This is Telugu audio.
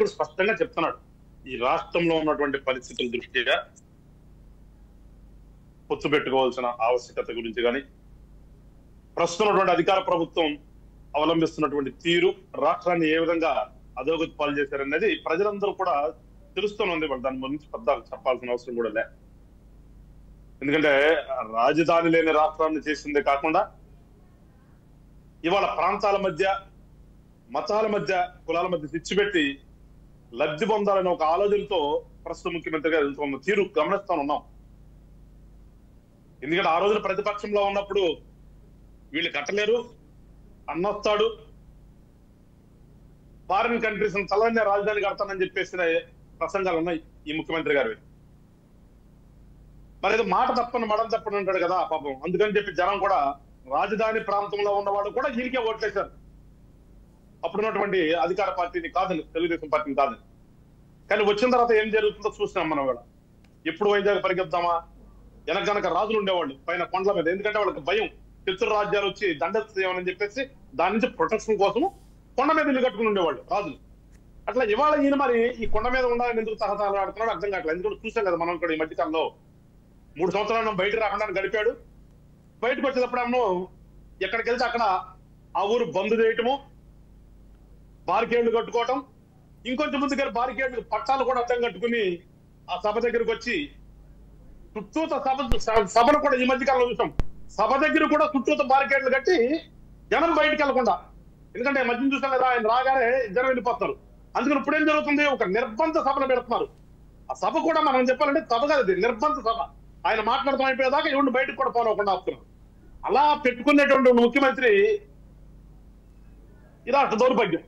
నాయకుడు స్పష్టంగా చెప్తున్నాడు, ఈ రాష్ట్రంలో ఉన్నటువంటి పరిస్థితుల దృష్ట్యా పొత్తు పెట్టుకోవాల్సిన ఆవశ్యకత గురించి కానీ, ప్రస్తుతం ఉన్నటువంటి అధికార ప్రభుత్వం అవలంబిస్తున్నటువంటి తీరు రాష్ట్రాన్ని ఏ విధంగా అధోగతి పాలు చేశారనేది ప్రజలందరూ కూడా తెలుస్తూనే ఉంది. దాని గురించి పెద్ద చెప్పాల్సిన అవసరం కూడా లే. ఎందుకంటే రాజధాని లేని రాష్ట్రాన్ని చేసిందే కాకుండా ఇవాళ ప్రాంతాల మధ్య, మతాల మధ్య, కులాల మధ్య తెచ్చిపెట్టి లబ్ధి పొందాలని ఒక ఆలోచనతో ప్రస్తుత ముఖ్యమంత్రిగా వెళ్తున్న తీరు గమనిస్తా ఉన్నాం. ఎందుకంటే ఆ రోజున ప్రతిపక్షంలో ఉన్నప్పుడు వీళ్ళు కట్టలేరు, అన్నొస్తాడు, ఫారిన్ కంట్రీస్ చల్లనే రాజధాని కడతానని చెప్పేసిన ప్రసంగాలు ఉన్నాయి ఈ ముఖ్యమంత్రి గారివి. మరి ఏదో మాట తప్పని మడం తప్పని అంటాడు కదా పాపం. అందుకని చెప్పి జనం కూడా రాజధాని ప్రాంతంలో ఉన్నవాడు కూడా వీరికే ఓట్లేశారు. అప్పుడున్నటువంటి అధికార పార్టీని కాదని, తెలుగుదేశం పార్టీని కాదని. కానీ వచ్చిన తర్వాత ఏం జరుగుతుందో చూసినాం మనం. కూడా ఎప్పుడు వైజాగ్ పరిగెత్తామా, వెనక రాజులు ఉండేవాళ్ళు పైన కొండల మీద. ఎందుకంటే వాళ్ళకి భయం, శత్రు రాజ్యాలు వచ్చి దండెత్తేమని చెప్పేసి దాని నుంచి ప్రొటెక్షన్ కోసం కొండ మీద ఇల్లు కట్టుకుని ఉండేవాళ్ళు రాజులు. అట్లా ఇవాళ ఈయన మరి ఈ కొండ మీద ఉండాలని ఎందుకు తహతాలు ఆడుతున్నాడు అర్థం కావట్లేదు. ఎందుకంటే చూసాం కదా మనం కూడా ఈ మధ్యకాలంలో 3 సంవత్సరాలు బయట రాకుండా గడిపాడు. బయటకు వచ్చేటప్పుడేమో ఎక్కడికి వెళ్తే అక్కడ ఆ ఊరు బంద్ చేయటము, బారికేళ్లు కట్టుకోవటం, ఇంకొంచెం ముందు గారు బారికేళ్లు పట్టాలు కూడా అడ్డం కట్టుకుని ఆ సభ దగ్గరకు వచ్చి చుట్టూత సభను కూడా ఈ మధ్యకాలంలో చూసాం. సభ దగ్గర కూడా చుట్టూత బారికేళ్లు కట్టి జనం బయటకు వెళ్లకుండా. ఎందుకంటే మధ్యన చూసాం కదా, ఆయన రాగానే జనం వెళ్ళిపోతారు. అందుకని ఇప్పుడు ఏం జరుగుతుంది, ఒక నిర్బంధ సభను పెడుతున్నారు. ఆ సభ కూడా మనం చెప్పాలంటే సభ కాదు, నిర్బంధ సభ. ఆయన మాట్లాడటం అయిపోయేదాకా ఎవరిని బయటకు కూడా పోనకుండా ఆపుతున్నారు. అలా పెట్టుకునేటువంటి ముఖ్యమంత్రి ఇలా దౌర్భాగ్యం.